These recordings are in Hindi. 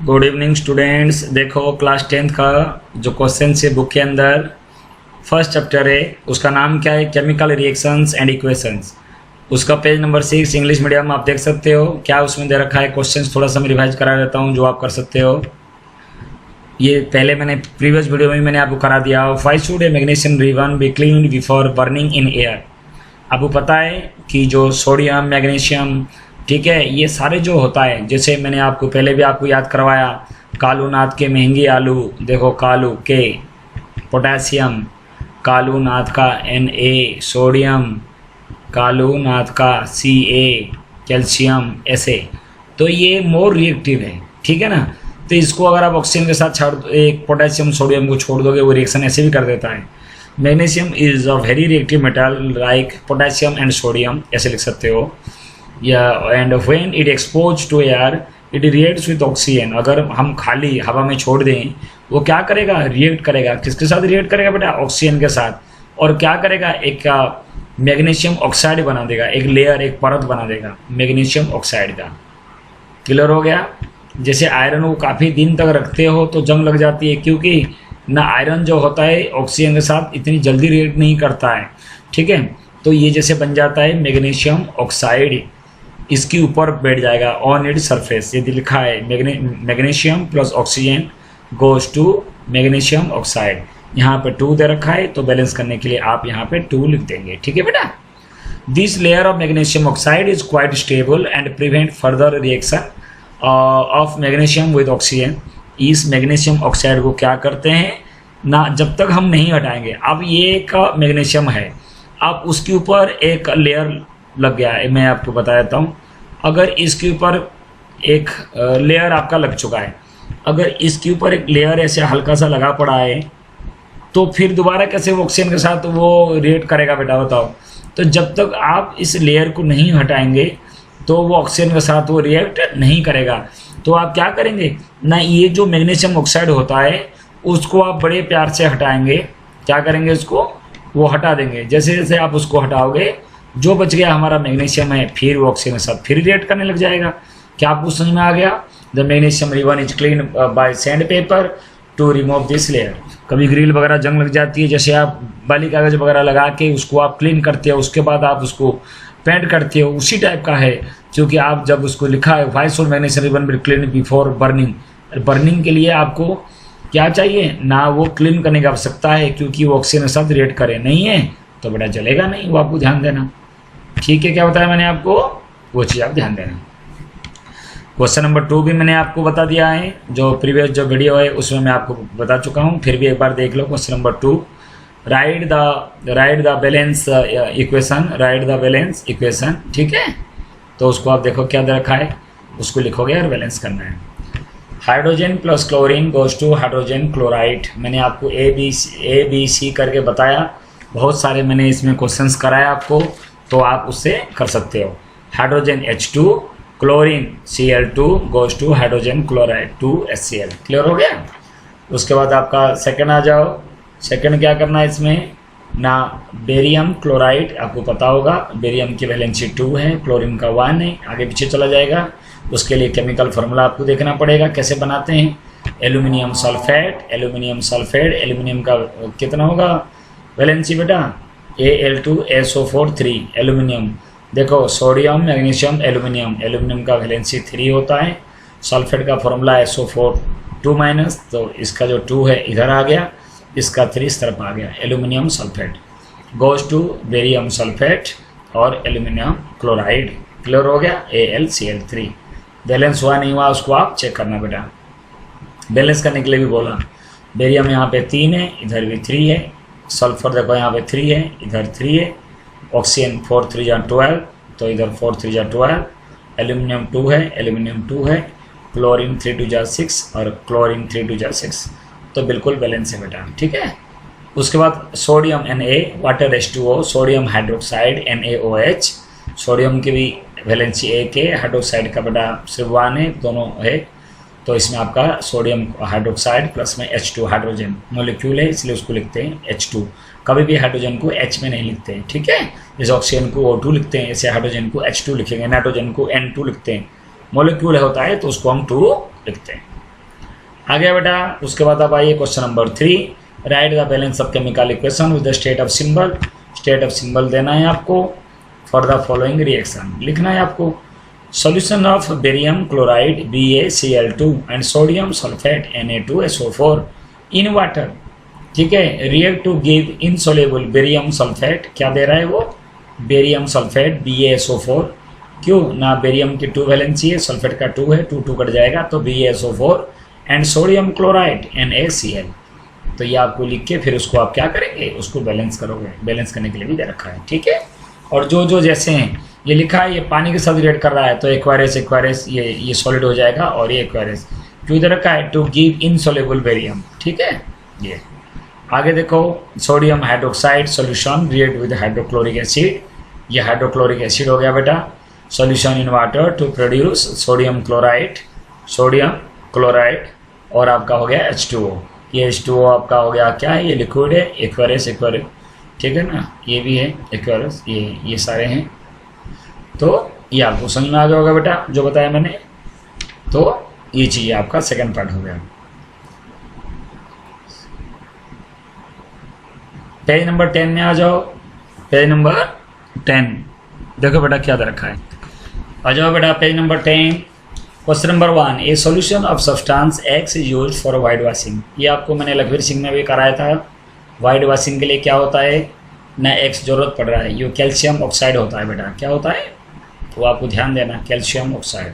Good evening students. देखो क्लास 10th का जो क्वेश्चन है बुक के अंदर फर्स्ट चैप्टर है, उसका नाम क्या है? Chemical reactions and equations. उसका पेज नंबर 6 इंग्लिश मीडियम आप देख सकते हो। क्या उसमें दे रखा है क्वेश्चंस, थोड़ा सा मैं रिवाइज करा देता हूँ जो आप कर सकते हो। ये पहले मैंने प्रीवियस वीडियो में मैंने आपको करा दिया। Why should A magnesium ribbon be cleaned before burning in air. आपको पता है कि जो सोडियम मैग्नीशियम, ठीक है, ये सारे जो होता है, जैसे मैंने आपको पहले भी आपको याद करवाया, कालू नाथ के महंगी आलू, देखो कालू के पोटेशियम, कालू नाथ का Na सोडियम, कालू नाथ का Ca कैल्शियम, ऐसे। तो ये मोर रिएक्टिव है, ठीक है ना। तो इसको अगर आप ऑक्सीजन के साथ छोड़, एक पोटेशियम सोडियम को छोड़ दोगे, वो रिएक्शन ऐसे भी कर देता है। Magnesium is a very reactive metal like potassium and sodium, ऐसे लिख सकते हो। या and when it exposed to air it reacts with oxygen. अगर हम खाली हवा में छोड़ दें, वो क्या करेगा? रिएक्ट करेगा। किसके साथ रिएक्ट करेगा बेटा? ऑक्सीजन के साथ। और क्या करेगा? एक मैग्नीशियम ऑक्साइड बना देगा, एक लेयर, एक परत बना देगा मैग्नीशियम ऑक्साइड का। क्लियर हो गया? जैसे आयरन को काफ़ी दिन तक रखते हो तो जंग लग जाती है, क्योंकि ना आयरन जो होता है ऑक्सीजन के साथ इतनी जल्दी रिएक्ट नहीं करता है, ठीक है। तो ये जैसे बन जाता है मैग्नीशियम ऑक्साइड, इसके ऊपर बैठ जाएगा ऑन इट सरफेस। ये लिखा है magnesium plus oxygen goes to magnesium oxide. यहाँ पे 2 दे रखा है, तो बैलेंस करने के लिए आप यहाँ पे 2 लिख देंगे, ठीक है बेटा। This layer of magnesium oxide is quite stable and prevent further reaction of magnesium with oxygen. इस मैग्नीशियम ऑक्साइड को क्या करते हैं ना, जब तक हम नहीं हटाएंगे। अब ये एक मैग्नीशियम है, अब उसके ऊपर एक लेयर लग गया है। मैं आपको बता देता हूँ, अगर इसके ऊपर एक लेयर आपका लग चुका है, अगर इसके ऊपर एक लेयर ऐसे हल्का सा लगा पड़ा है, तो फिर दोबारा कैसे वो ऑक्सीजन के साथ वो रिएक्ट करेगा बेटा, बताओ। तो जब तक आप इस लेयर को नहीं हटाएंगे तो वो ऑक्सीजन के साथ वो रिएक्ट नहीं करेगा। तो आप क्या करेंगे ना, ये जो मैग्नीशियम ऑक्साइड होता है उसको आप बड़े प्यार से हटाएंगे। क्या करेंगे? उसको वो हटा देंगे। जैसे जैसे आप उसको हटाओगे, जो बच गया हमारा मैग्नीशियम है, फिर वो ऑक्सीजन के साथ फिर रिएक्ट करने लग जाएगा। क्या आपको समझ में आ गया? The magnesium ribbon is clean bye sand paper two remove this layer. कभी ग्रिल वगैरह जंग लग जाती है, जैसे आप बाली कागज वगैरह लगा के उसको आप क्लीन करते हो, उसके बाद आप उसको पेंट करते हो, उसी टाइप का है। क्योंकि आप जब उसको लिखा है why should magnesium ribbon be clean before burning. Burning के लिए आपको क्या चाहिए ना, वो क्लीन करने की आवश्यकता है, क्योंकि वो ऑक्सीजन के साथ रिएक्ट करे नहीं है तो बेटा जलेगा नहीं। वो आपको ध्यान देना, ठीक है। क्या बताया मैंने आपको, वो चीज़ आप ध्यान देना। क्वेश्चन नंबर 2 भी मैंने आपको बता दिया है, जो प्रीवियस जो वीडियो है उसमें मैं आपको बता चुका हूँ, फिर भी एक बार देख लो। Question number 2, write the balance equation, write the balance equation, ठीक है। तो उसको आप देखो क्या दे रखा है, उसको लिखोगे और बैलेंस करना है। Hydrogen plus chlorine goes to hydrogen chloride. मैंने आपको ए बी सी करके बताया, बहुत सारे मैंने इसमें क्वेश्चंस कराया आपको, तो आप उससे कर सकते हो। Hydrogen H2, chlorine Cl2 goes to hydrogen chloride 2HCl। Clear हो गया? उसके बाद आपका सेकंड आ जाओ। सेकंड क्या करना है इसमें ना, बेरियम क्लोराइड, आपको पता होगा बेरियम की वैलेंसी 2 है, क्लोरीन का 1 है, आगे पीछे चला जाएगा। उसके लिए केमिकल फार्मूला आपको देखना पड़ेगा कैसे बनाते हैं। Aluminium sulphate, aluminium sulphate, aluminium का कितना होगा वैलेंसी बेटा? Al2SO4 3 aluminium. देखो सोडियम मैग्नीशियम एल्यूमिनियम, एल्यूमिनियम का वैलेंसी 3 होता है। सल्फेट का फॉर्मूला SO4 2-, तो इसका जो 2 है इधर आ गया, इसका 3 इस तरफ आ गया। Aluminium sulphate goes to barium sulphate और एल्यूमिनियम क्लोराइड। क्लियर हो गया? AlCl3। बैलेंस हुआ नहीं हुआ उसको आप चेक करना बेटा। बैलेंस करने के लिए भी बोला, बेरियम यहाँ पे 3 है, इधर भी 3 है। सल्फर देखो यहाँ पे 3 है, इधर 3 है। ऑक्सीजन 4 3 12, तो इधर 4 3 12। एल्यूमिनियम 2 है, एल्यूमिनियम 2 है। क्लोरीन 3 2 6 और क्लोरीन 3 2 6, तो बिल्कुल बैलेंस है बेटा, ठीक है। उसके बाद sodium Na, water H2O, sodium hydroxide NaOH। Sodium की भी वैलेंसी 1 है, हाइड्रोक्साइड का बेटा सिर्फ 1 है, दोनों है। तो इसमें आपका सोडियम हाइड्रोक्साइड प्लस में H2 हाइड्रोजन मॉलिक्यूल है, इसलिए उसको लिखते हैं H2। कभी भी हाइड्रोजन को H में नहीं लिखते हैं, ठीक है। जैसे ऑक्सीजन को O2 लिखते हैं, ऐसे हाइड्रोजन को H2 लिखेंगे, नाइट्रोजन को N2 लिखते हैं। मॉलिक्यूल होता है तो उसको हम 2 लिखते हैं। आ गया बेटा। उसके बाद अब आइए question number 3, right the balance of chemical equation with the state of symbol. State of symbol देना है आपको फॉर द फॉलोइंग रिएक्शन, लिखना है आपको। Solution of barium chloride BaCl2 and sodium sulphate Na2SO4 in water, ठीक है, react to give insoluble barium sulphate, क्या दे रहा है वो, बेरियम सल्फेट BaSO4। क्यों ना, बेरियम की 2 वैलेंसी है, सल्फेट का 2 है, 2 2 कट जाएगा तो BaSO4 and sodium chloride NaCl। तो ये आपको लिख के फिर उसको आप क्या करेंगे, उसको बैलेंस करोगे, बैलेंस करने के लिए भी दे रखा है, ठीक है। और जो जैसे हैं ये लिखा है, ये पानी के साथ रिएक्ट कर रहा है तो एक्वायरस ये सॉलिड हो जाएगा, और ये एक्वायरस क्यों दे रखा है, टू गिव इनसोल्युबल बेरियम, ठीक है। ये आगे देखो, sodium hydroxide solution react with hydrochloric acid, ये हाइड्रोक्लोरिक एसिड हो गया बेटा। Solution in water to produce sodium chloride और आपका हो गया H2O। ये H2O आपका हो गया क्या है, ये लिक्विड है, एक्वायरस, ठीक है ना, ये भी है एक्वायरस, ये सारे हैं। तो ये आपको समझ में आ गया होगा बेटा जो बताया मैंने। तो ये चीज़ आपका सेकंड पार्ट हो गया। पेज नंबर 10 में आ जाओ। पेज नंबर 10 देखो बेटा क्या दे रखा है, आ जाओ बेटा page number 10। Question number 1, A solution of substance X is used for white washing. ये आपको मैंने लखवीर सिंह में भी कराया था। वाइट वॉशिंग के लिए क्या होता है ना, X जरूरत पड़ रहा है, ये कैल्शियम ऑक्साइड होता है बेटा। क्या होता है तो आपको ध्यान देना, कैल्शियम ऑक्साइड,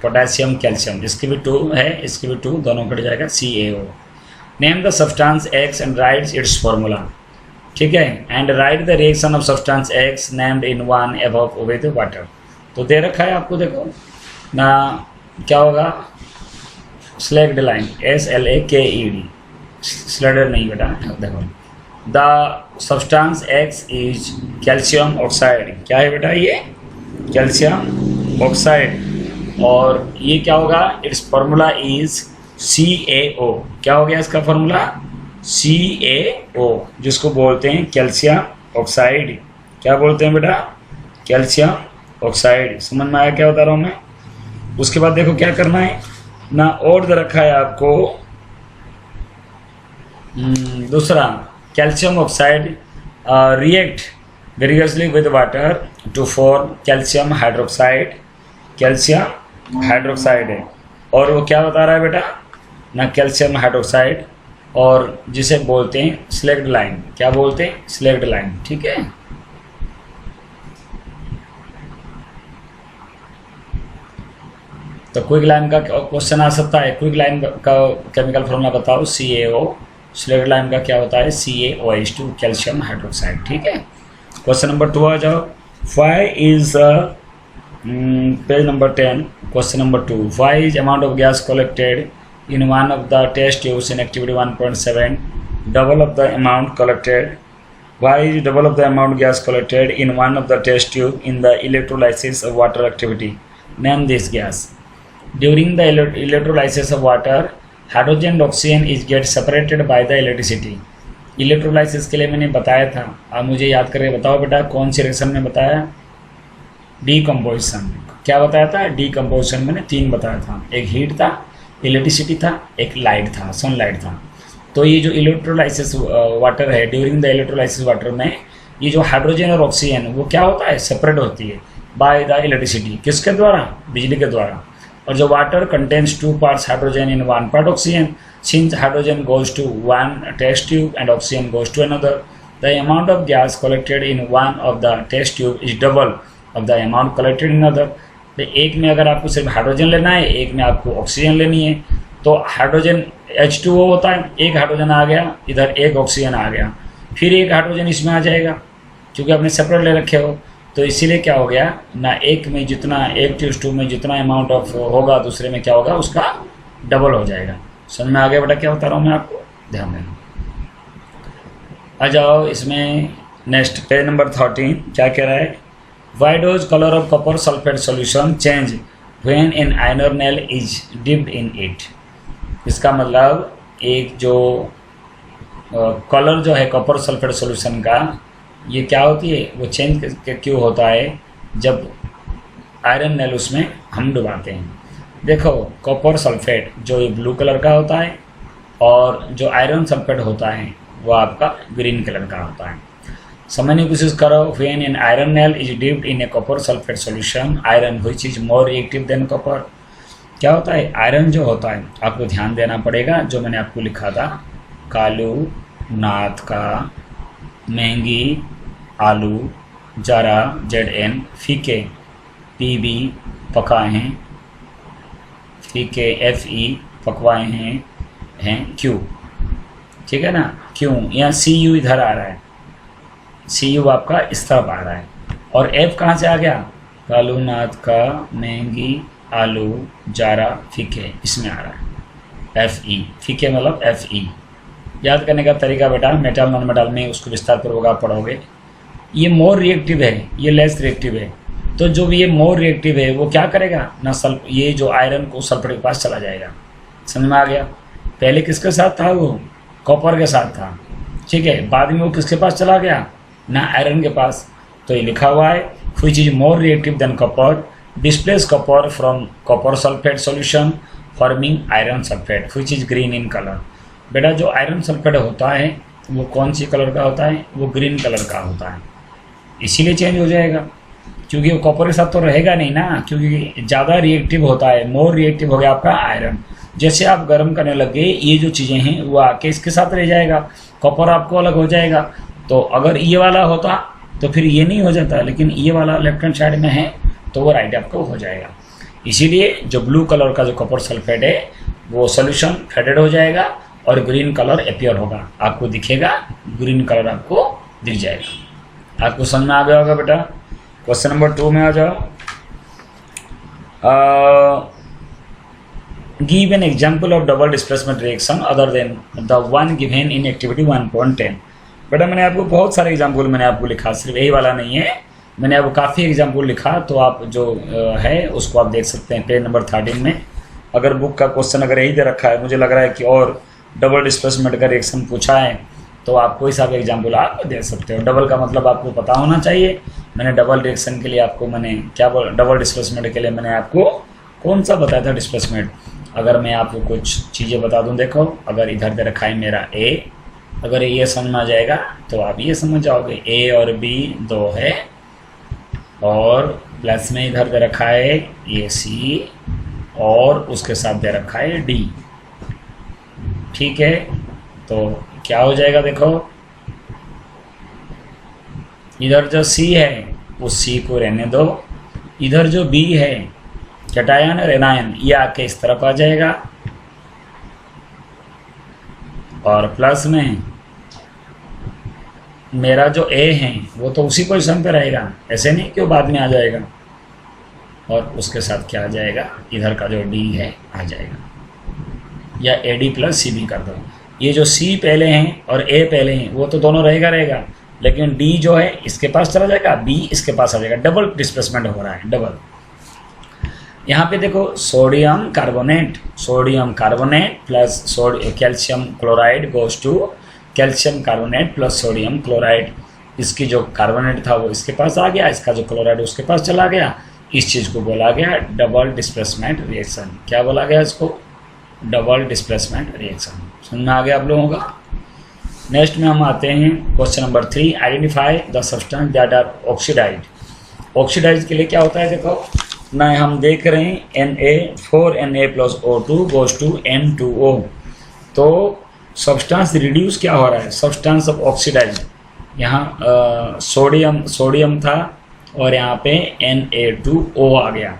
पोटेशियम कैल्शियम, इसकी भी 2 है, इसकी भी 2, दोनों कट जाएगा CaO। Name the substance X and right it's formula, ठीक है, and right the reaction of substance X named in one above with water. तो दे रखा है आपको, देखो ना क्या होगा, स्लैग्ड लाइन SLAKED, स्लेडर नहीं बेटा, देखो the substance X is calcium oxide, क्या है बेटा ये कैल्शियम ऑक्साइड, और ये क्या होगा, इट्स फॉर्मूला इज CaO। क्या हो गया इसका फॉर्मूला, CaO, जिसको बोलते हैं कैल्शियम ऑक्साइड। क्या बोलते हैं बेटा, कैल्शियम ऑक्साइड। समझ में आया क्या बता रहा हूँ मैं। उसके बाद देखो क्या करना है ना, और दे रखा है आपको दूसरा, calcium oxide react vigorously with water to form calcium hydroxide. Calcium hydroxide है, और वो क्या बता रहा है बेटा ना, कैल्शियम हाइड्रोक्साइड, और जिसे बोलते हैं स्लैग्ड लाइन। क्या बोलते हैं, स्लैग्ड लाइन, ठीक है। तो क्विक लाइन का क्वेश्चन आ सकता है, क्विक लाइन का केमिकल फॉर्मूला बताओ, CaO। स्लैग्ड लाइन का क्या होता है, CaOH2, कैल्शियम हाइड्रोक्साइड, ठीक है। क्वेश्चन नंबर 2 आ जाओ। Why is page number 10, question number 2, why is amount of gas collected in one of the test tubes in activity 1.7 double of the amount collected? Why is double of the amount gas collected in one of the test tube in the electrolysis of water activity? Name this gas. During the electrolysis of water, hydrogen and oxygen is get separated by the electricity. Electrolysis के लिए मैंने बताया था, आप मुझे याद करके बताओ बेटा कौन सी रिएक्शन में बताया, डीकम्पोजिशन। क्या बताया था, डीकम्पोजिशन मैंने 3 बताया था, एक हीट था, इलेक्ट्रिसिटी था, एक लाइट था, सनलाइट था। तो ये जो इलेक्ट्रोलाइसिस वाटर है, ड्यूरिंग द इलेक्ट्रोलाइसिस वाटर में ये जो हाइड्रोजन और ऑक्सीजन वो क्या होता है, सेपरेट होती है बाय द इलेक्ट्रिसिटी। किसके द्वारा, बिजली के द्वारा। और जो water contains 2 parts hydrogen in 1 part oxygen, since hydrogen goes to one test tube and oxygen goes to another, the amount of gas collected in one of the test tube is double of the amount collected in other. तो एक में अगर आपको सिर्फ हाइड्रोजन लेना है, एक में आपको ऑक्सीजन लेनी है, तो हाइड्रोजन H2O होता है, एक हाइड्रोजन आ गया इधर, एक ऑक्सीजन आ गया, फिर एक हाइड्रोजन इसमें आ जाएगा क्योंकि आपने सेपरेट ले रखे हो। तो इसीलिए क्या हो गया ना, एक में जितना, एक ट्यूब में जितना अमाउंट ऑफ होगा, दूसरे में क्या होगा उसका डबल हो जाएगा। समझ में आ गया बेटा क्या बता रहा हूँ मैं आपको, ध्यान देना। आ जाओ इसमें नेक्स्ट पेज नंबर 13 क्या कह रहा है, Why does color of copper sulfate solution change when an iron nail is dipped in it? इसका मतलब एक जो कलर जो है कॉपर सल्फेट सॉल्यूशन का, ये क्या होती है, वो चेंज क्यों होता है जब आयरन नेल उसमें हम डुबाते हैं। देखो कॉपर सल्फेट जो ये ब्लू कलर का होता है और जो आयरन सल्फेट होता है वो आपका ग्रीन कलर का होता है। समझने की कोशिश करो। When an iron Nile is dipped in A copper sulphate solution iron which is more reactive than copper. क्या होता है, आयरन जो होता है आपको ध्यान देना पड़ेगा, जो मैंने आपको लिखा था, कालू, नाथ का, महंगी, आलू, जरा, ZN, फीके, PB, पकाए हैं, फीके, FE, पकवाए हैं Q, ठीक है ना, क्यों यहाँ CU इधर आ रहा है, CU आपका इस तरफ आ रहा है, और F कहाँ से आ गया, कालू, नाथ का, महंगी, आलू, जारा, फीके, इसमें आ रहा है FE, फीके मतलब FE। याद करने का तरीका बेटा, मेटल नॉन मेटल में उसको विस्तार पूर्वक आप पढ़ोगे। ये मोर रिएक्टिव है, ये लेस रिएक्टिव है, तो जो ये मोर रिएक्टिव है वो क्या करेगा ना, ये जो आयरन को सल्फेट के पास चला जाएगा। समझ में आ गया। पहले किसके साथ था वो, कॉपर के साथ था, ठीक है, बाद में वो किसके पास चला गया ना, आयरन के पास। तो ये लिखा हुआ है which is more reactive than copper displace copper from copper sulphate solution forming iron sulphate which is green in colour. बेटा जो आयरन सल्फेट होता है वो कौन सी कलर का होता है, वो ग्रीन कलर का होता है, इसीलिए चेंज हो जाएगा, क्योंकि वो कॉपर के साथ तो रहेगा नहीं ना, क्योंकि ज़्यादा रिएक्टिव होता है, मोर रिएक्टिव हो गया आपका आयरन। जैसे आप गर्म करने लगे ये जो चीज़ें हैं वो आके इसके साथ रह जाएगा, कॉपर आपको अलग हो जाएगा। तो अगर ये वाला होता तो फिर ये नहीं हो जाता, लेकिन ये वाला लेफ्ट हैंड साइड में है तो वो राइट आपको हो जाएगा। इसीलिए जो ब्लू कलर का जो कॉपर सल्फेट है वो सोल्यूशन फेडेड हो जाएगा और ग्रीन कलर अपीयर होगा, आपको दिखेगा, ग्रीन कलर आपको दिख जाएगा। आपको समझ में आ गया होगा बेटा। क्वेश्चन नंबर 2 में आ जाओ। Give an example of double displacement reaction other than the one given in activity 1.10। बेटा मैंने आपको बहुत सारे एग्जाम्पल मैंने आपको लिखा, सिर्फ यही वाला नहीं है, मैंने आपको काफ़ी एग्जाम्पल लिखा, तो आप जो है उसको आप देख सकते हैं पेज नंबर 13 में। अगर बुक का क्वेश्चन अगर यही दे रखा है, मुझे लग रहा है कि और डबल डिस्प्लेसमेंट का रिएक्शन पूछा है, तो आप कोई सा भी एग्जाम्पल आप दे सकते हो। डबल का मतलब आपको पता होना चाहिए। मैंने डबल रिएक्शन के लिए आपको मैंने क्या बोला, डबल डिस्प्लेसमेंट के लिए मैंने आपको कौन सा बताया था डिस्प्लेसमेंट। अगर मैं आपको कुछ चीज़ें बता दूं, देखो अगर इधर दे रखा है मेरा A, अगर ये समझ में आ जाएगा तो आप ये समझ जाओगे A और B 2 है, और प्लस में इधर दे रखा है ये C और उसके साथ दे रखा है D, ठीक है। तो क्या हो जाएगा, देखो इधर जो C है उस C को रहने दो, इधर जो B है कैटायन और एनायन ये आके इस तरफ आ जाएगा, और प्लस में मेरा जो A है वो तो उसी पोजीशन पे रहेगा, ऐसे नहीं कि वो बाद में आ जाएगा, और उसके साथ क्या आ जाएगा, इधर का जो D है आ जाएगा, या AD प्लस CB कर दो। ये जो C पहले हैं और A पहले हैं वो तो दोनों रहेगा, लेकिन D जो है इसके पास चला जाएगा, B इसके पास आ जाएगा, डबल डिस्प्लेसमेंट हो रहा है, डबल। यहाँ पे देखो sodium carbonate plus calcium chloride goes to calcium carbonate plus sodium chloride. इसकी जो कार्बोनेट था वो इसके पास आ गया, इसका जो क्लोराइड उसके पास चला गया। इस चीज़ को बोला गया डबल डिस्प्लेसमेंट रिएक्शन। क्या बोला गया इसको, डबल डिस्प्लेसमेंट रिएक्शन। समझ में आ गया आप लोगों का। नेक्स्ट में हम आते हैं question number 3, identify the substance that are oxidised. Oxidise के लिए क्या होता है, देखो ना हम देख रहे हैं Na 4Na + O2 goes to N2O। तो सब्सटेंस रिड्यूस क्या हो रहा है, सब्सटेंस ऑफ ऑक्सीडाइज। यहाँ सोडियम था और यहाँ पे Na2O आ गया।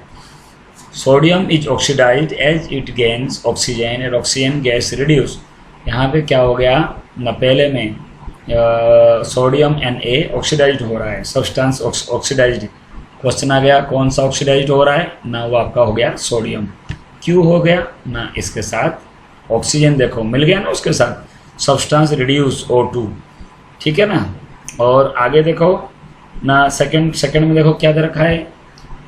Sodium is oxidised as it gains oxygen and oxygen gas reduce. यहाँ पे क्या हो गया ना, पहले में सोडियम Na ऑक्सीडाइज्ड हो रहा है, सब्सटेंस ऑक्सीडाइज्ड। क्वेश्चन आ गया कौन सा ऑक्सीडाइज्ड हो रहा है ना, वो आपका हो गया सोडियम। क्यों हो गया ना, इसके साथ ऑक्सीजन देखो मिल गया ना उसके साथ, सब्सटेंस रिड्यूस O2, ठीक है ना। और आगे देखो ना, सेकंड में देखो क्या दे रखा है,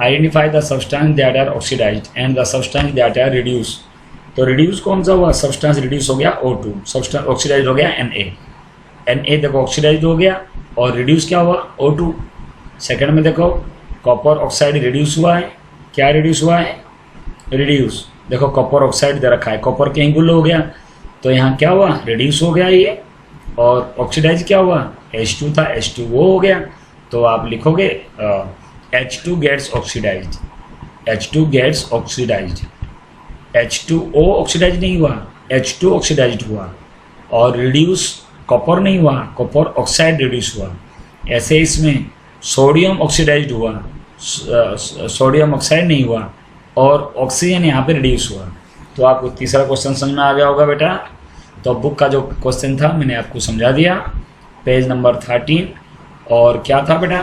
identify the substance that are oxidised and the substance that are reduce. तो रिड्यूस कौन सा हुआ, सब्सटेंस रिड्यूस हो गया O2, सब्सटेंस ऑक्सीडाइज्ड हो गया Na देखो ऑक्सीडाइज्ड हो गया, और रिड्यूस क्या हुआ O2। सेकंड में देखो कॉपर ऑक्साइड रिड्यूस हुआ है, क्या रिड्यूस हुआ है रिड्यूस। देखो कॉपर ऑक्साइड दे रखा है, कॉपर कहीं गुल हो गया तो यहाँ क्या हुआ, रिड्यूस हो गया ये, और ऑक्सीडाइज क्या हुआ, H2 था H2O हो गया। तो आप लिखोगे H2 gets oxidise, H2 gets oxidise, H2O oxidise नहीं हुआ, H2 ऑक्सीडाइज हुआ, और रिड्यूस कॉपर नहीं हुआ, कॉपर ऑक्साइड रिड्यूस हुआ। ऐसे इसमें सोडियम ऑक्सीडाइज हुआ, सोडियम ऑक्साइड नहीं हुआ, और ऑक्सीजन यहाँ पे रिड्यूस हुआ। तो आपको तीसरा क्वेश्चन समझ में आ गया होगा बेटा। तो बुक का जो क्वेश्चन था मैंने आपको समझा दिया, पेज नंबर 13। और क्या था बेटा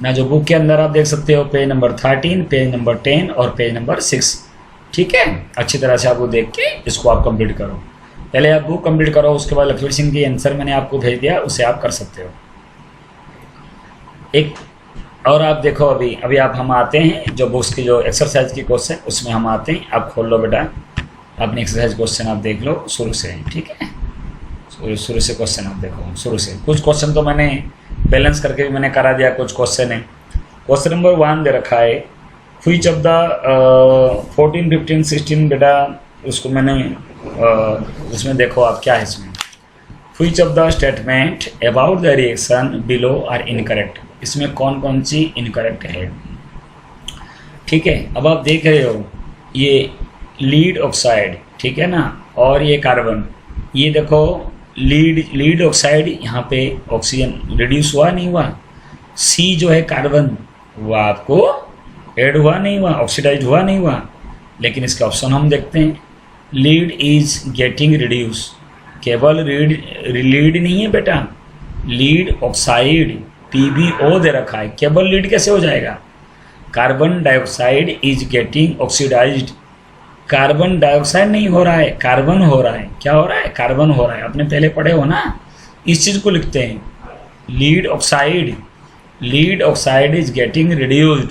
ना, जो बुक के अंदर आप देख सकते हो पेज नंबर 13, पेज नंबर 10 और पेज नंबर 6। ठीक है, अच्छी तरह से आपको देख के इसको आप कंप्लीट करो। पहले आप बुक कंप्लीट करो, उसके बाद लक्ष्मण सिंह की आंसर मैंने आपको भेज दिया, उसे आप कर सकते हो। एक और आप देखो, अभी आप हम आते हैं जो बुक्स की जो एक्सरसाइज की क्वेश्चन उसमें हम आते हैं। आप खोल लो बेटा अपनी एक्सरसाइज क्वेश्चन, आप देख लो शुरू से। ठीक है, शुरू से क्वेश्चन आप देखो, शुरू से। कुछ क्वेश्चन तो मैंने बैलेंस करके भी मैंने करा दिया, कुछ क्वेश्चन है। क्वेश्चन नंबर 1 दे रखा है, व्हिच ऑफ द 14, 15, 16 बेटा उसको मैंने उसमें देखो आप क्या है इसमें, which of the statement about the reaction below are incorrect. इसमें कौन कौन सी इनकरेक्ट है। ठीक है, अब आप देख रहे हो ये लीड ऑक्साइड, ठीक है ना, और ये कार्बन, ये देखो लीड ऑक्साइड यहाँ पे ऑक्सीजन रिड्यूस हुआ नहीं हुआ, सी जो है कार्बन वो आपको ऐड हुआ नहीं हुआ, ऑक्सीडाइज हुआ नहीं हुआ। लेकिन इसका ऑप्शन हम देखते हैं, लीड इज गेटिंग रिड्यूस। केवल लीड नहीं है बेटा, लीड ऑक्साइड PbO दे रखा है, केवल लीड कैसे हो जाएगा। Carbon dioxide is getting oxidised, carbon dioxide नहीं हो रहा है, कार्बन हो रहा है। क्या हो रहा है, कार्बन हो रहा है। आपने पहले पढ़े हो ना, इस चीज़ को लिखते हैं, lead oxide is getting reduced,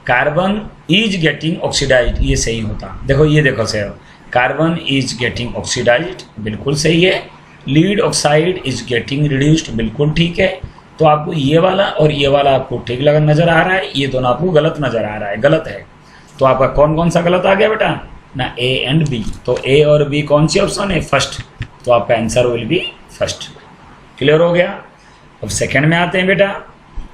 carbon is getting oxidised, ये सही होता। देखो ये देखो sir, carbon is getting oxidised बिल्कुल सही है, lead oxide is getting reduced बिल्कुल ठीक है। तो आपको ये वाला और ये वाला आपको ठीक लगा नजर आ रहा है, ये दोनों आपको गलत नजर आ रहा है, गलत है। तो आपका कौन कौन सा गलत आ गया बेटा ना, A एंड B। तो A और B कौन सी ऑप्शन है, फर्स्ट। तो आपका answer will be first. Clear हो गया। अब सेकंड में आते हैं बेटा,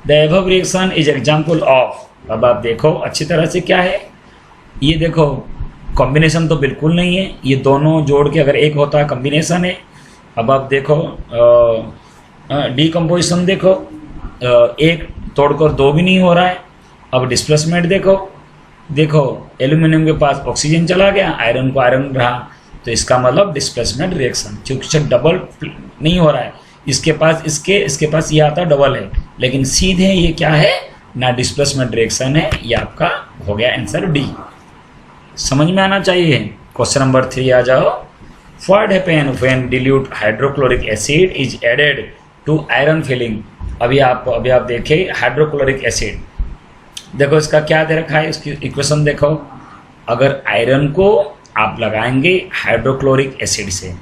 the above reaction is example of. अब आप देखो अच्छी तरह से क्या है, ये देखो कॉम्बिनेशन तो बिल्कुल नहीं है, ये दोनों जोड़ के अगर एक होता कॉम्बिनेशन है। अब आप देखो डीकम्पोजिशन देखो, एक तोड़कर दो भी नहीं हो रहा है। अब डिस्प्लेसमेंट देखो एल्यूमिनियम के पास ऑक्सीजन चला गया, आयरन को आयरन रहा, तो इसका मतलब डिस्प्लेसमेंट रिएक्शन, क्योंकि डबल नहीं हो रहा है। इसके पास ये आता डबल है, लेकिन सीधे ये क्या है ना, डिस्प्लेसमेंट रिएक्शन है। ये आपका हो गया आंसर डी। समझ में आना चाहिए। क्वेश्चन नंबर 3 आ जाओ, what happen when dilute hydrochloric acid is added to iron filling. अभी आप देखें हाइड्रोक्लोरिक एसिड, देखो इसका क्या दे रखा है, इसकी इक्वेशन देखो। अगर आयरन को आप लगाएंगे हाइड्रोक्लोरिक एसिड से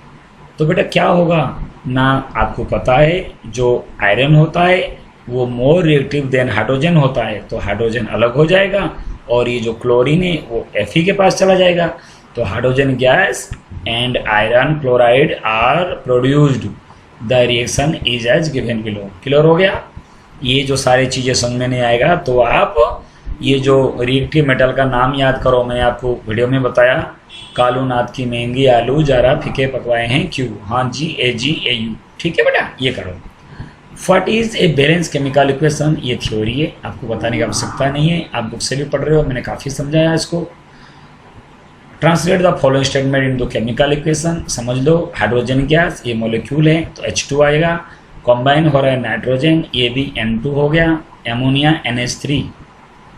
तो बेटा क्या होगा ना, आपको पता है जो आयरन होता है वो मोर रिएक्टिव देन हाइड्रोजन होता है, तो हाइड्रोजन अलग हो जाएगा और ये जो क्लोरीन है वो Fe के पास चला जाएगा। तो hydrogen gas and iron chloride are produced, the reaction is as given below. Clear हो गया। ये जो सारी चीज़ें समझ में नहीं आएगा तो आप ये जो रिएक्टिव मेटल का नाम याद करो, मैंने आपको वीडियो में बताया, कालू नाथ की महंगी आलू जरा फीके पकवाए हैं क्यों, हाँ जी AgAu। ठीक है बेटा, ये करो। What is a balance chemical equation, ये थ्योरी है, आपको बताने की आवश्यकता नहीं है, आप बुक से भी पढ़ रहे हो, मैंने काफ़ी समझाया इसको। Translate the following statement in the chemical equation, समझ लो हाइड्रोजन गैस ये मॉलिक्यूल है तो H2 आएगा, कॉम्बाइन हो रहा है नाइट्रोजन, ये भी N2 हो गया, एमोनिया NH3,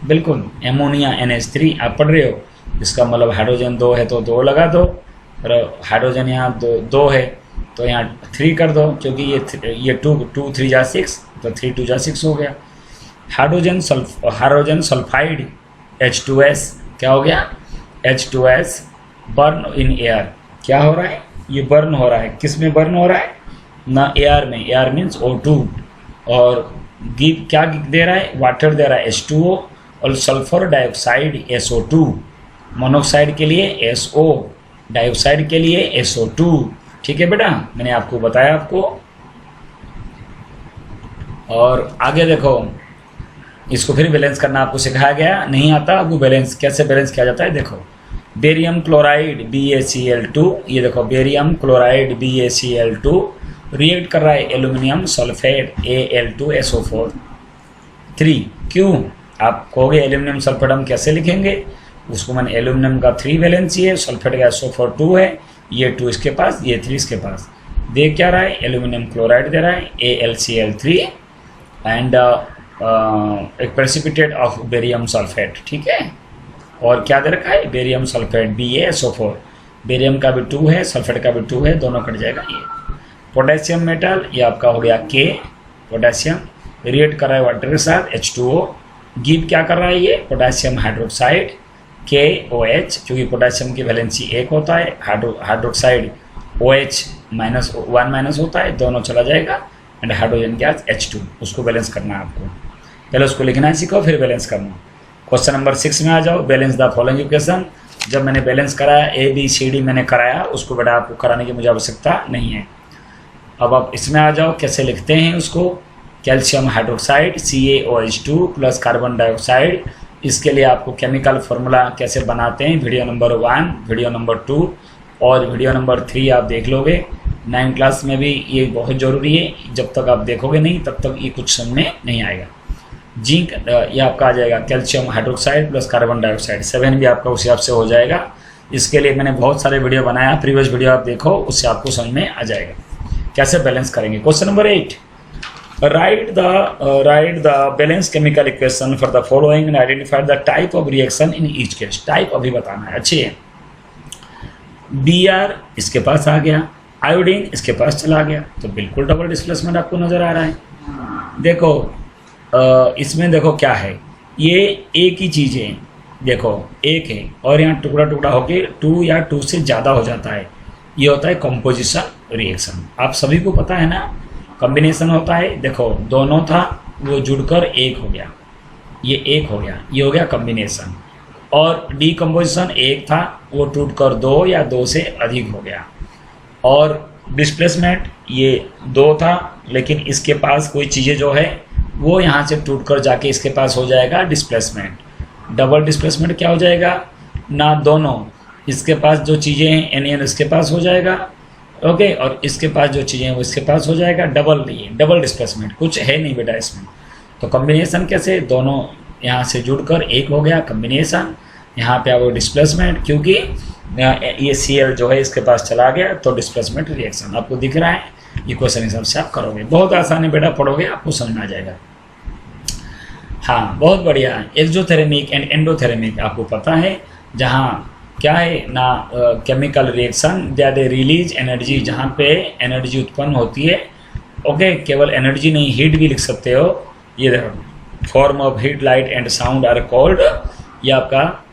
बिल्कुल एमोनिया NH3 आप पढ़ रहे हो, इसका मतलब हाइड्रोजन 2 है तो 2 लगा दो, और हाइड्रोजन यहाँ 2 है तो यहाँ 3 कर दो, क्योंकि ये 2 3 जा 6 तो 3 2 जा 6 हो गया। हाइड्रोजन सल्फाइड H2S क्या हो गया, H2S बर्न इन एयर, क्या हो रहा है, ये बर्न हो रहा है, किस में बर्न हो रहा है ना, एयर में, एयर मीन्स O2, और गिव क्या दे रहा है, वाटर दे रहा है H2O, और सल्फर डाइऑक्साइड SO2, मोनोक्साइड के लिए SO, डाइऑक्साइड के लिए SO2। ठीक है बेटा, मैंने आपको बताया आपको। और आगे देखो, इसको फिर बैलेंस करना आपको सिखाया गया, नहीं आता आपको बैलेंस, कैसे बैलेंस किया जाता है। देखो बेरियम क्लोराइड BaCl2, ये देखो बेरियम क्लोराइड BaCl2 रिएक्ट कर रहा है एल्यूमिनियम सल्फेट Al2SO4 3। क्यों? आप कहोगे एल्यूमिनियम सल्फेट हम कैसे लिखेंगे, उसको मैंने एल्यूमिनियम का 3 वैलेंसी है, सल्फेट का SO4 2 है, ये 2 इसके पास, ये 3 इसके पास। दे क्या रहा है, एल्यूमिनियम क्लोराइड दे रहा है AlCl3 एंड एक प्रेसिपिटेट ऑफ बेरियम सल्फेट। ठीक है, और क्या दे रखा है, बेरियम सल्फेट BaSO4, बेरियम का भी 2 है, सल्फेट का भी 2 है, दोनों कट जाएगा। ये पोटेशियम मेटल, ये आपका हो गया K, पोटेशियम रिएक्ट कर रहा है वाटर के साथ H2O, गिव क्या कर रहा है ये, पोटेशियम हाइड्रोक्साइड KOH, क्योंकि पोटेशियम की वैलेंसी 1 होता है, हाइड्रोक्साइड OH -1 होता है, दोनों चला जाएगा, एंड हाइड्रोजन गैस H2, उसको बैलेंस करना है आपको। पहले उसको लिखना सीखो, फिर बैलेंस करना। क्वेश्चन नंबर 6 में आ जाओ, बैलेंस द फॉलोइंग इक्वेशन। जब मैंने बैलेंस कराया ABCD मैंने कराया, उसको बेटा आपको कराने की मुझे आवश्यकता नहीं है। अब आप इसमें आ जाओ, कैसे लिखते हैं उसको, calcium hydroxide CaOH2 plus carbon dioxide, इसके लिए आपको केमिकल फार्मूला कैसे बनाते हैं वीडियो नंबर 1, वीडियो नंबर 2 और वीडियो नंबर 3 आप देख लोगे। 9 क्लास में भी ये बहुत ज़रूरी है, जब तक आप देखोगे नहीं तब तक ये कुछ समझ में नहीं आएगा। जिंक, ये आपका आ जाएगा calcium hydroxide plus carbon dioxide, 7 भी आपका उस हिसाब से हो जाएगा। इसके लिए मैंने बहुत सारे वीडियो बनाया, प्रीवियस वीडियो आप देखो, उससे आपको समझ में आ जाएगा कैसे बैलेंस करेंगे। Question number 8, write the balanced chemical equation for the following and identify the type of reaction in each case। Type अभी बताना है, अच्छी है। Br इसके पास आ गया, आयोडीन इसके पास चला गया, तो बिल्कुल डबल डिस्प्लेसमेंट आपको नजर आ रहा है। देखो इसमें देखो क्या है, ये एक ही चीज़ है, देखो एक है और यहाँ टुकड़ा टुकड़ा होके 2 या 2 से ज़्यादा हो जाता है, ये होता है कंपोजिशन रिएक्शन। आप सभी को पता है ना, कॉम्बिनेशन होता है। देखो दोनों था, वो जुड़कर एक हो गया, ये एक हो गया, ये हो गया कॉम्बिनेशन। और डीकम्पोजिशन एक था, वो टूटकर 2 या 2 से अधिक हो गया। और डिस्प्लेसमेंट ये 2 था, लेकिन इसके पास कोई चीज़ें जो है वो यहाँ से टूटकर जाके इसके पास हो जाएगा डिस्प्लेसमेंट। डबल डिस्प्लेसमेंट क्या हो जाएगा ना, दोनों इसके पास जो चीज़ें हैं एन इसके पास हो जाएगा, ओके, और इसके पास जो चीज़ें हैं वो इसके पास हो जाएगा, डबल डिस्प्लेसमेंट, कुछ है नहीं बेटा इसमें। तो कॉम्बिनेशन कैसे, दोनों यहाँ से जुड़कर एक हो गया कॉम्बिनेशन, यहाँ पे वो डिस्प्लेसमेंट, क्योंकि ये Cl जो है इसके पास चला गया, तो डिस्प्लेसमेंट रिएक्शन आपको दिख रहा है। ये क्वेश्चन हिसाब से आप करोगे, बहुत आसान है बेटा, पढ़ोगे आपको समझ में आ जाएगा। हाँ बहुत बढ़िया। एक्सोथेरेमिक एंड एंडोथेरेमिक आपको पता है, जहाँ क्या है ना, chemical reaction that release energy, जहाँ पे एनर्जी उत्पन्न होती है, ओके, केवल एनर्जी नहीं हीट भी लिख सकते हो। ये देखो form of heat light and sound are called, ये आपका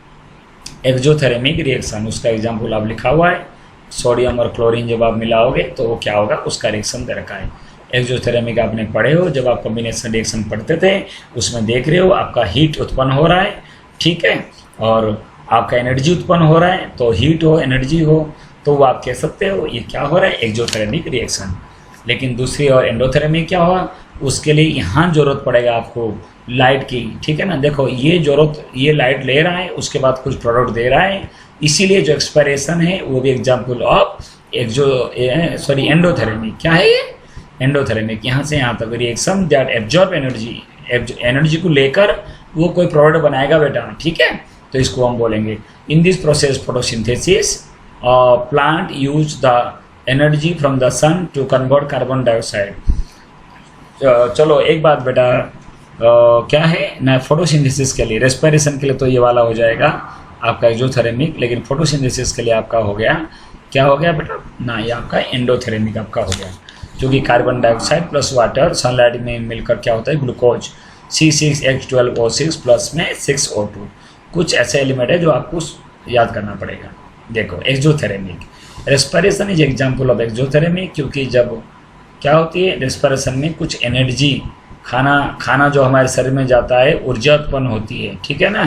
एक्सोथेरेमिक रिएक्शन, उसका एग्जाम्पल आप लिखा हुआ है। सोडियम और क्लोरीन जब आप मिलाओगे तो वो क्या होगा, उसका रिएक्शन दे रखा है। एक्सोथेरेमिक आपने पढ़े हो, जब आप कॉम्बिनेशन रिएक्शन पढ़ते थे उसमें देख रहे हो आपका हीट उत्पन्न हो रहा है, ठीक है, और आपका एनर्जी उत्पन्न हो रहा है, तो हीट हो एनर्जी हो तो वो आप कह सकते हो ये क्या हो रहा है, एक्सोथेरेमिक रिएक्शन। लेकिन दूसरी और एंडोथेरेमिक क्या हुआ, उसके लिए यहाँ जरूरत पड़ेगा आपको लाइट की, ठीक है ना। देखो ये जरूरत, ये लाइट ले रहा है, उसके बाद कुछ प्रोडक्ट दे रहा है, इसीलिए जो एक्सपायरेशन है वो भी एग्जाम्पल ऑफ एंडोथेरेमिक। क्या है ये, एंडोथेरेमिक, यहाँ से यहाँ तक reaction that absorb energy, energy को लेकर वो कोई प्रोडक्ट बनाएगा बेटा, ठीक है, तो इसको हम बोलेंगे। In this process photosynthesis plant use the energy from the sun to convert carbon dioxide. चलो एक बात बेटा, क्या है ना, फोटोसिंथेसिस के लिए, रेस्पिरेशन के लिए तो ये वाला हो जाएगा आपका एक्सोथेरेमिक, लेकिन फोटोसिंथेसिस के लिए आपका हो गया, क्या हो गया बेटा ना, ये आपका एंडोथेरेमिक आपका हो गया, क्योंकि carbon dioxide plus water sunlight में मिलकर क्या होता है, ग्लूकोज C6H12O6 प्लस में 6O2। कुछ ऐसे एलिमेंट है जो आपको याद करना पड़ेगा। देखो एक्सोथेरेमिक, रेस्पिरेशन इज एग्जाम्पल ऑफ एक्सोथेरेमिक, क्योंकि जब क्या होती है रेस्पिरेशन में कुछ एनर्जी, खाना जो हमारे शरीर में जाता है ऊर्जा उत्पन्न होती है, ठीक है ना,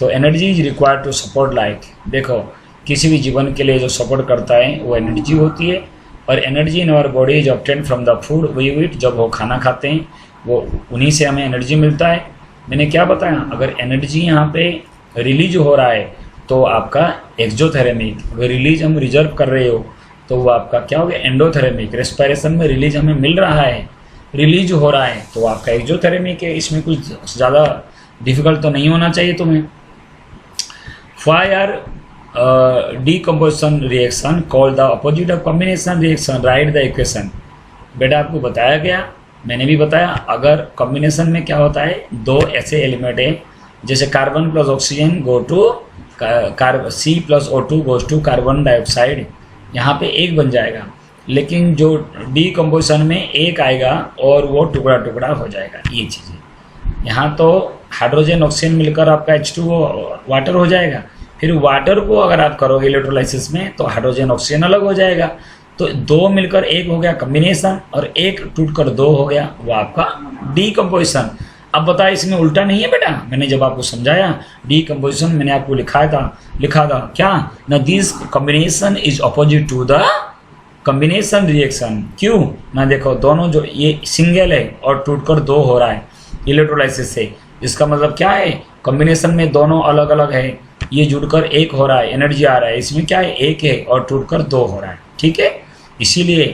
तो energy is required to support life. देखो किसी भी जीवन के लिए जो सपोर्ट करता है वो एनर्जी होती है, और energy in our body is obtain from the food we eat. जब वो खाना खाते हैं वो उन्हीं से हमें एनर्जी मिलता है। मैंने क्या बताया, अगर एनर्जी यहाँ पे रिलीज हो रहा है तो आपका एक्सोथेरेमिक, अगर रिलीज हम रिजर्व कर रहे हो तो वो आपका क्या हो गया एंडोथेरेमिक। रेस्पिरेशन में रिलीज हमें मिल रहा है, रिलीज हो रहा है तो आपका एक्सोथेरेमिक है। इसमें कुछ ज़्यादा डिफिकल्ट तो नहीं होना चाहिए तुम्हें। Why are decomposition reaction called the opposite of combination reaction? Write the equation। बेटा आपको बताया गया, मैंने भी बताया, अगर कॉम्बिनेशन में क्या होता है, दो ऐसे एलिमेंट है जैसे carbon plus oxygen go to C+O2 goes to carbon dioxide, यहाँ पे एक बन जाएगा, लेकिन जो डीकम्पोजिशन में एक आएगा और वो टुकड़ा टुकड़ा हो जाएगा। ये चीज़ें यहाँ तो हाइड्रोजन ऑक्सीजन मिलकर आपका H2O वाटर हो जाएगा, फिर वाटर को अगर आप करोगे इलेक्ट्रोलाइसिस में तो हाइड्रोजन ऑक्सीजन अलग हो जाएगा। तो दो मिलकर एक हो गया कॉम्बिनेशन, और एक टूटकर दो हो गया वो आपका डीकम्पोजिशन। अब बताया इसमें उल्टा नहीं है बेटा, मैंने जब आपको समझाया डीकम्पोजिशन मैंने आपको लिखा था क्या ना, this combination is opposite to the combination reaction. क्यों ना, देखो दोनों जो ये सिंगल है और टूटकर दो हो रहा है इलेक्ट्रोलाइसिस से, इसका मतलब क्या है, कॉम्बिनेशन में दोनों अलग अलग है, ये जुड़कर एक हो रहा है, एनर्जी आ रहा है, इसमें क्या है एक है और टूटकर दो हो रहा है। ठीक है, इसीलिए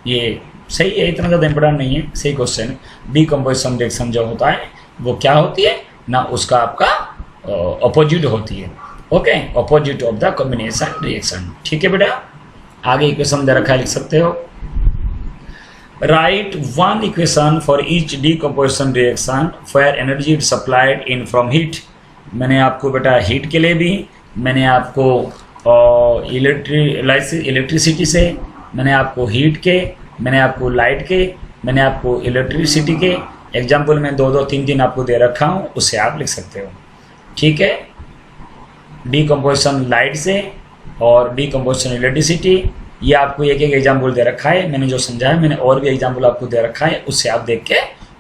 ये सही है, इतना ज़्यादा इंपॉर्टेंट नहीं है, सही क्वेश्चन है। डीकम्पोजिशन रिएक्शन जो होता है वो क्या होती है ना, उसका आपका अपोजिट होती है। Okay, opposite of the combination reaction. ठीक है बेटा, आगे इक्वेशन दे रखा है, लिख सकते हो। Write one equation for each decomposition reaction where energy is supplied in from heat। मैंने आपको बेटा हीट के लिए भी, मैंने आपको इलेक्ट्रिसिटी से, मैंने आपको हीट के, मैंने आपको लाइट के, मैंने आपको इलेक्ट्रिसिटी के एग्जाम्पल में दो तीन तीन आपको दे रखा हूँ, उससे आप लिख सकते हो। ठीक है, डीकम्पोजिशन लाइट से और डीकम्पोजिशन इलेक्ट्रिसिटी, ये आपको एक एक एग्जाम्पल दे रखा है, मैंने जो समझाया मैंने और भी एग्जाम्पल आपको दे रखा है, उससे आप देख के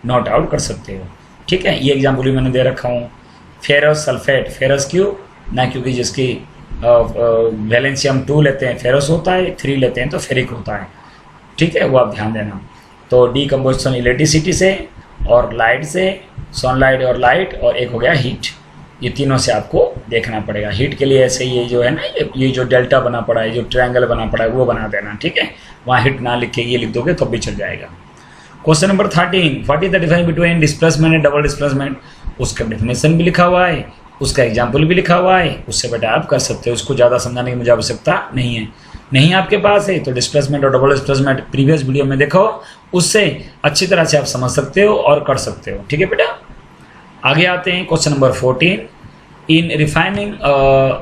नोट आउट कर सकते हो। ठीक है, ये एग्जाम्पल भी मैंने दे रखा हूँ। फेरस सल्फेट, फेरस क्यों ना, क्योंकि जिसकी वैलेंसी हम 2 लेते हैं फेरस होता है, 3 लेते हैं तो फेरिक होता है। ठीक है, वो आप ध्यान देना। तो डीकम्पोजिशन इलेक्ट्रिसिटी से और लाइट से, सनलाइट और लाइट, और एक हो गया हीट, ये तीनों से आपको देखना पड़ेगा। हीट के लिए ऐसे ये जो है ना, ये जो डेल्टा बना पड़ा है, जो ट्रायंगल बना पड़ा है वो बना देना। ठीक है, वहाँ हीट ना लिख के ये लिख दोगे तो भी चल जाएगा। Question number 13, what is the difference between displacement and double displacement. उसका डेफिनेशन भी लिखा हुआ है, उसका एग्जाम्पल भी लिखा हुआ है, उससे बेटा आप कर सकते हो। उसको ज़्यादा समझाने की मुझे आवश्यकता नहीं है, नहीं आपके पास है तो डिस्प्लेसमेंट और डबल डिस्प्लेसमेंट प्रीवियस वीडियो में देखो, उससे अच्छी तरह से आप समझ सकते हो और कर सकते हो। ठीक है बेटा, आगे आते हैं question number 14। In refining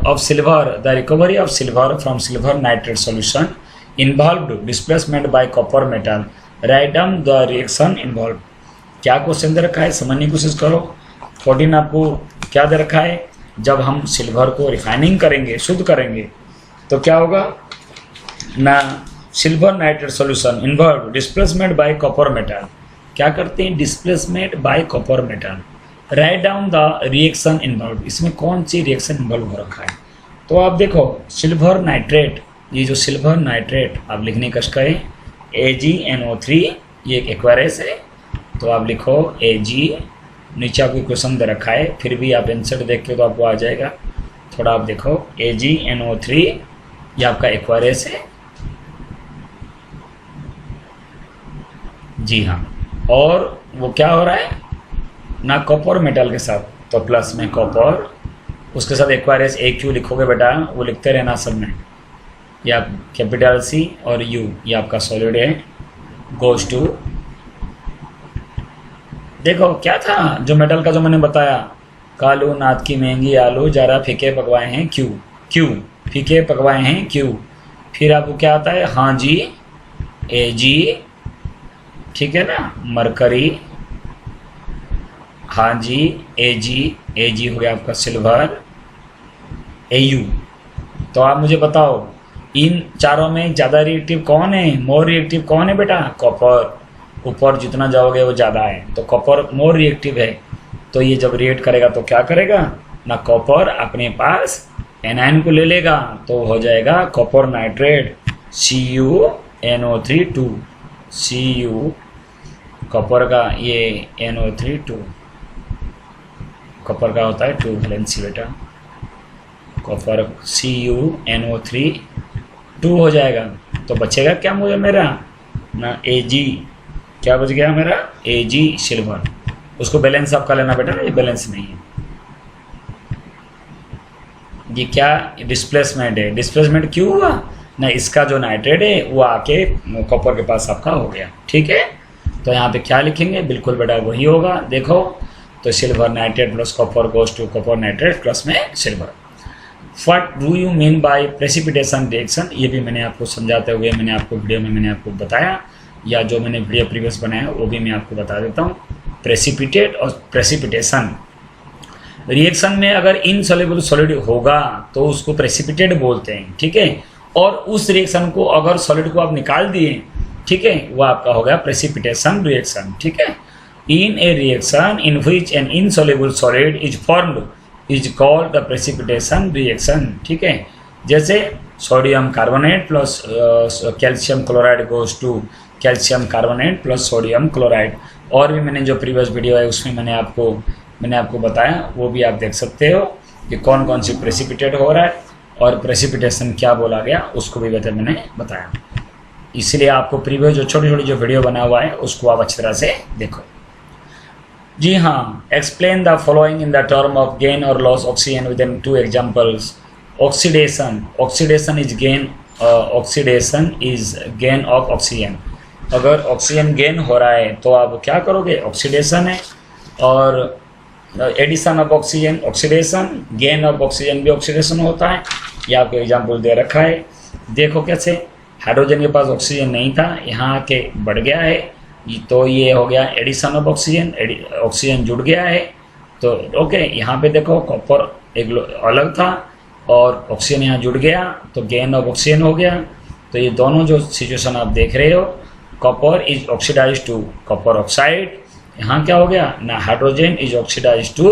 of silver, the recovery of silver from silver nitrate solution involved displacement by copper metal। Write down the reaction involved। क्या क्वेश्चन दे रखा है, समझने की कोशिश करो। 14 आपको क्या दे रखा है, जब हम सिल्वर को रिफाइनिंग करेंगे, शुद्ध करेंगे, तो क्या होगा ना, silver nitrate solution involve displacement bye copper metal. क्या करते हैं, displacement bye copper metal. Write down the reaction involve, इसमें कौन सी रिएक्शन इन्वॉल्व हो रखा है। तो आप देखो सिल्वर नाइट्रेट, ये जो सिल्वर नाइट्रेट आप लिखने का करें AgNO3, ये एक एक्वायरस है, तो आप लिखो Ag, नीचे आपको क्वेश्चन दे रखा है, फिर भी आप आंसर देख के तो आपको आ जाएगा। थोड़ा आप देखो AgNO3, ये आपका एक्वायरस है, जी हाँ, और वो क्या हो रहा है ना, कॉपर मेटल के साथ, तो प्लस में कॉपर, उसके साथ एक्वायरस AQ लिखोगे बेटा, वो लिखते रहना सब में, ये आप कैपिटल C और U, ये आपका सॉलिड है, गोज टू, देखो क्या था जो मेटल का जो मैंने बताया, कालू नाथ की महंगी आलू जरा फीके पकवाए हैं क्यों फीके पकवाए हैं क्यों। फिर आपको क्या आता है, हाँ जी Ag, ठीक है ना, मरकरी, हाँ जी Ag हो गया आपका सिल्वर, Au। तो आप मुझे बताओ इन चारों में ज़्यादा रिएक्टिव कौन है, मोर रिएक्टिव कौन है बेटा, कॉपर। ऊपर जितना जाओगे वो ज़्यादा है, तो कॉपर मोर रिएक्टिव है, तो ये जब रिएक्ट करेगा तो क्या करेगा ना कॉपर अपने पास एनायन को ले लेगा तो हो जाएगा copper nitrate CuNO3 2 Cu copper का ये NO3 2 कॉपर का होता है 2 वैलेंसी बेटा, कॉपर CuNO3 2 हो जाएगा। तो बचेगा क्या मुझे मेरा ना Ag, क्या बच गया मेरा Ag सिल्वर। उसको बैलेंस आपका लेना बेटा, ये बैलेंस नहीं है, ये क्या डिस्प्लेसमेंट है। डिस्प्लेसमेंट क्यों हुआ ना, इसका जो नाइट्रेट है वो आके कॉपर के पास आपका हो गया। ठीक है, तो यहाँ पे क्या लिखेंगे, बिल्कुल बेटा वही होगा। देखो तो silver nitrate plus copper goes to copper nitrate plus में silver. What do you mean by precipitation reaction, ये भी मैंने आपको समझाते हुए मैंने आपको वीडियो में मैंने आपको बताया, या जो मैंने वीडियो प्रीवियस बनाया वो भी मैं आपको बता देता हूँ। प्रेसिपिटेट और प्रेसिपिटेशन रिएक्शन में अगर इनसॉल्युबल सॉलिड होगा तो उसको प्रेसिपिटेट बोलते हैं। ठीक है, और उस रिएक्शन को अगर सॉलिड को आप निकाल दिए, ठीक है, वो आपका हो गया प्रेसिपिटेशन रिएक्शन। ठीक है, in a reaction in which an insoluble solid is formed is called the precipitation reaction. ठीक है, जैसे sodium carbonate plus calcium chloride goes to calcium carbonate plus sodium chloride. और भी मैंने जो प्रीवियस वीडियो है उसमें मैंने आपको बताया, वो भी आप देख सकते हो कि कौन कौन सी प्रेसिपिटेट हो रहा है और प्रेसिपिटेशन क्या बोला गया, उसको भी मैंने बताया। इसलिए आपको प्रीवियस जो छोटी छोटी जो वीडियो बना हुआ है उसको आप अच्छी तरह से देखो। जी हाँ, explain the following in the term of gain और loss oxygen with in 2 examples. Oxidation is gain of oxygen. अगर ऑक्सीजन गेन हो रहा है तो आप क्या करोगे, ऑक्सीडेशन है। और addition of oxygen oxidation, gain of oxygen भी ऑक्सीडेशन होता है। ये आपको एग्जाम्पल दे रखा है, देखो कैसे। हाइड्रोजन के पास ऑक्सीजन नहीं था, यहाँ आके बढ़ गया है, तो ये हो गया एडिशन ऑफ ऑक्सीजन, ऑक्सीजन जुड़ गया है। तो ओके, यहाँ पे देखो कॉपर एक अलग था और ऑक्सीजन यहाँ जुड़ गया तो गेन ऑफ ऑक्सीजन हो गया। तो ये दोनों जो सिचुएशन आप देख रहे हो, copper is oxidise to copper oxide, यहाँ क्या हो गया ना, hydrogen is oxidise to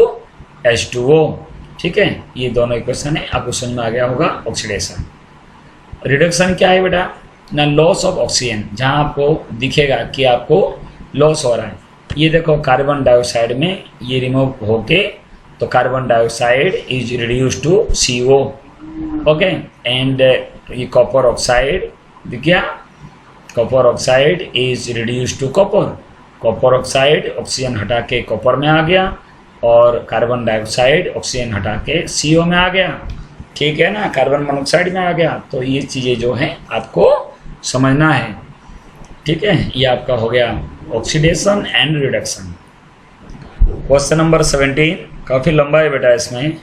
H2O। ठीक है, ये दोनों इक्वेशन है, आपको समझ में आ गया होगा ऑक्सीडेशन। रिडक्शन क्या है बेटा ना, लॉस ऑफ ऑक्सीजन, जहाँ आपको दिखेगा कि आपको लॉस हो रहा है। ये देखो कार्बन डाइऑक्साइड में ये रिमूव होके तो carbon dioxide is reduce to CO। Okay, and ये कॉपर ऑक्साइड दिख गया, copper oxide is reduce to copper. Copper oxide oxygen हटा के कॉपर में आ गया और कार्बन डाइऑक्साइड ऑक्सीजन हटा के CO में आ गया। ठीक है ना, कार्बन मोनोऑक्साइड में आ गया। तो ये चीज़ें जो हैं आपको समझना है। ठीक है, ये आपका हो गया oxidation and reduction. Question number 17 काफ़ी लंबा है बेटा। इसमें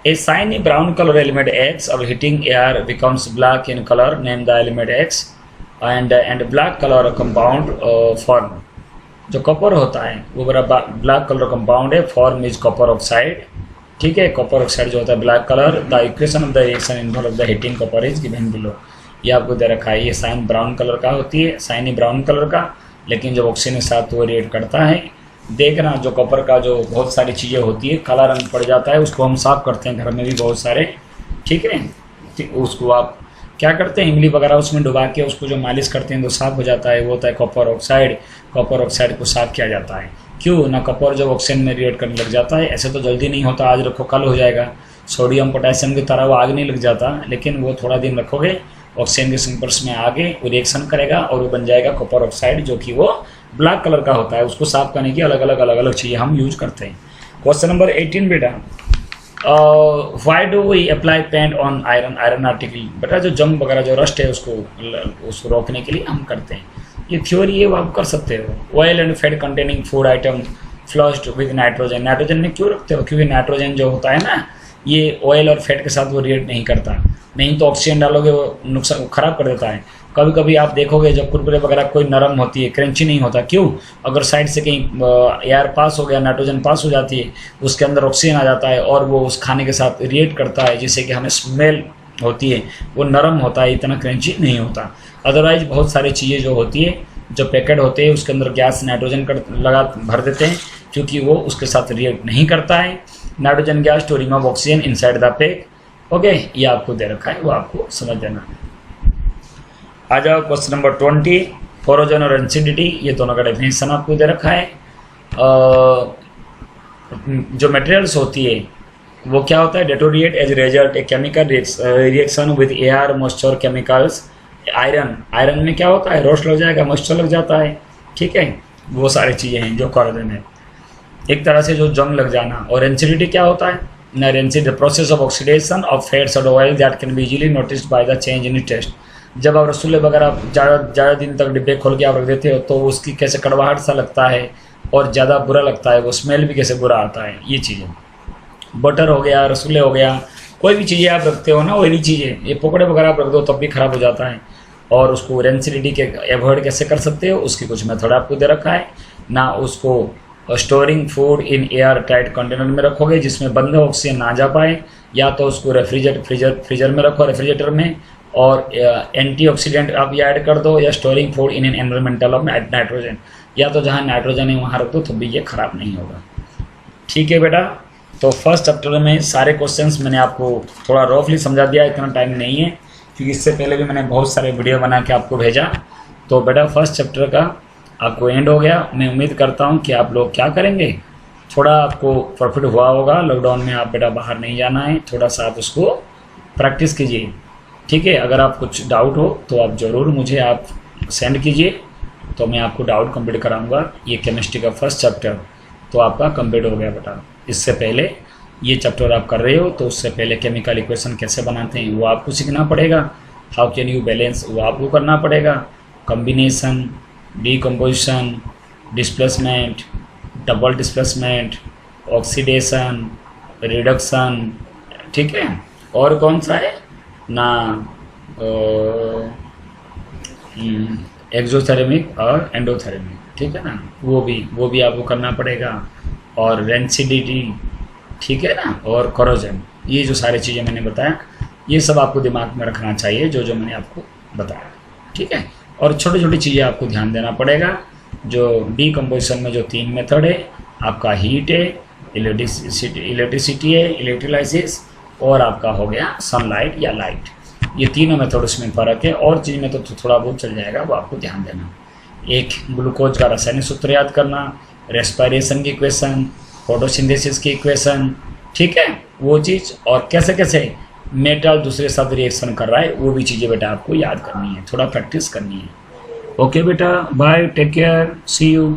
a shiny brown colour element X और heating air becomes black in colour, name the element X and black colour compound form. जो कॉपर होता है वो बड़ा ब्लैक कलर कंपाउंड है, फॉर्म इज कॉपर ऑक्साइड। ठीक है, कॉपर ऑक्साइड जो होता है black colour. The equation of the reaction involve the heating copper is given below. ये आपको दे रखा है, ये साइन ब्राउन कलर का होती है, शाइनी ब्राउन कलर का, लेकिन जब ऑक्सीजन के साथ वो रिएक्ट करता है, देखना जो कॉपर का जो बहुत सारी चीज़ें होती है काला रंग पड़ जाता है, उसको हम साफ करते हैं घर में भी बहुत सारे। ठीक है, उसको आप क्या करते हैं, इमली वगैरह उसमें डुबा के उसको जो मालिश करते हैं तो साफ हो जाता है, वो होता है कॉपर ऑक्साइड। कॉपर ऑक्साइड को साफ किया जाता है, क्यों ना, कॉपर जब ऑक्सीजन में रिएक्ट करने लग जाता है, ऐसे तो जल्दी नहीं होता, आज रखो कल हो जाएगा। सोडियम पोटेशियम की तरह वो आग नहीं लग जाता, लेकिन वो थोड़ा दिन रखोगे, ऑक्सीजन के संपर्क में आगे वो रिएक्शन करेगा और वो बन जाएगा कॉपर ऑक्साइड, जो कि वो ब्लैक कलर का होता है। उसको साफ करने की अलग अलग चीज़ें हम यूज करते हैं। क्वेश्चन नंबर 18 बेटा, why do we apply paint on iron, iron article. बेटा जो जंग वगैरह जो रस्ट है उसको रोकने के लिए हम करते हैं। ये थ्योरी है, वो आप कर सकते हो। Oil and fat containing food item flushed with nitrogen. Nitrogen में क्यों रखते हो, क्योंकि नाइट्रोजन जो होता है ना, ये ऑयल और फैट के साथ वो रिएक्ट नहीं करता, नहीं तो ऑक्सीजन डालोगे वो नुकसान खराब कर देता है। कभी कभी आप देखोगे जब कुरकुरे वगैरह कोई नरम होती है, क्रंची नहीं होता, क्यों, अगर साइड से कहीं एयर पास हो गया, नाइट्रोजन पास हो जाती है, उसके अंदर ऑक्सीजन आ जाता है और वो उस खाने के साथ रिएक्ट करता है, जिससे कि हमें स्मेल होती है, वो नरम होता है, इतना क्रंची नहीं होता। अदरवाइज बहुत सारी चीज़ें जो होती है, जो पैकेट होते हैं उसके अंदर गैस नाइट्रोजन भर देते हैं, क्योंकि वो उसके साथ रिएक्ट नहीं करता है। Nitrogen gas storing of oxygen inside the pack. Okay, ये आपको दे रखा है, वो आपको समझ देना है। आ जाओ क्वेश्चन नंबर 20, फोरोजन और एसिडिटी, ये दोनों का डेफिनेशन आपको दे रखा है। जो मटेरियल्स होती है वो क्या होता है, deteriorate as result a chemical reaction with air moisture chemicals. Iron में क्या होता है, रोस्ट लग जाएगा, मॉइस्चर लग जाता है, ठीक है, वो सारी चीज़ें हैं जो कोरोजन है, एक तरह से जो जंग लग जाना। और एसिडिटी क्या होता है, acid the process of oxidation of fats और oil that can be easily noticed by the change in taste. जब आप रसगुल्ले वगैरह ज़्यादा दिन तक डिब्बे खोल के आप रख देते हो तो उसकी कैसे कड़वाहट सा लगता है और ज़्यादा बुरा लगता है, वो स्मेल भी कैसे बुरा आता है, ये चीज़ें। बटर हो गया, रसगुल्ले हो गया, कोई भी चीज़ें आप रखते हो ना, वही चीज़ें, ये पकौड़े वगैरह आप रख दो तब भी ख़राब हो जाता है। और उसको रेंसिडिटी के एवॉइड कैसे कर सकते हो, उसकी कुछ मेथड आपको दे रखा है ना। उसको storing food in air tight container में रखोगे जिसमें बंद ऑक्सीजन ना जा पाए, या तो उसको फ्रीजर में रखो, रेफ्रिजरेटर में, और एंटीऑक्सीडेंट आप ये ऐड कर दो, या storing food in an environmental of nitrogen, या तो जहाँ नाइट्रोजन है वहाँ रख दो तो भी ये खराब नहीं होगा। ठीक है बेटा, तो फर्स्ट चैप्टर में सारे क्वेश्चंस मैंने आपको थोड़ा रफली समझा दिया, इतना टाइम नहीं है क्योंकि इससे पहले भी मैंने बहुत सारे वीडियो बना के आपको भेजा। तो बेटा फर्स्ट चैप्टर का आपको एंड हो गया। मैं उम्मीद करता हूँ कि आप लोग क्या करेंगे, थोड़ा आपको प्रॉफिट हुआ होगा। लॉकडाउन में आप बेटा बाहर नहीं जाना है, थोड़ा सा आप उसको प्रैक्टिस कीजिए, ठीक है। अगर आप कुछ डाउट हो तो आप ज़रूर मुझे आप सेंड कीजिए, तो मैं आपको डाउट कंप्लीट कराऊंगा। ये केमिस्ट्री का फर्स्ट चैप्टर तो आपका कंप्लीट हो गया बेटा। इससे पहले ये चैप्टर आप कर रहे हो तो उससे पहले केमिकल इक्वेशन कैसे बनाते हैं वो आपको सीखना पड़ेगा। हाउ कैन यू बैलेंस वो आपको करना पड़ेगा। Combination, decomposition, displacement, double displacement, oxidation, reduction, ठीक है। और कौन सा है ना, एक्सोथर्मिक और एंडोथर्मिक, ठीक है ना, वो भी आपको करना पड़ेगा। और रेंसिडिटी, ठीक है ना, और कोरोजन, ये जो सारी चीज़ें मैंने बताया ये सब आपको दिमाग में रखना चाहिए जो मैंने आपको बताया, ठीक है। और छोटी छोटी चीज़ें आपको ध्यान देना पड़ेगा। जो डीकम्पोजिशन में जो 3 मेथड है आपका, हीट है, इलेक्ट्रिसिटी है, इलेक्ट्रोलाइसिस, और आपका हो गया सनलाइट या लाइट। ये तीनों मेथड उसमें फ़र्क है, और चीज़ में तो थोड़ा बहुत चल जाएगा, वो आपको ध्यान देना। एक ग्लूकोज का रासायनिक सूत्र याद करना, रेस्पिरेशन की इक्वेशन, फोटोसिंथेसिस की इक्वेशन, ठीक है, वो चीज़, और कैसे कैसे मेटल दूसरे साथ रिएक्शन कर रहा है वो भी चीज़ें बेटा आपको याद करनी है, थोड़ा प्रैक्टिस करनी है। ओके बेटा, bye, take care, see you.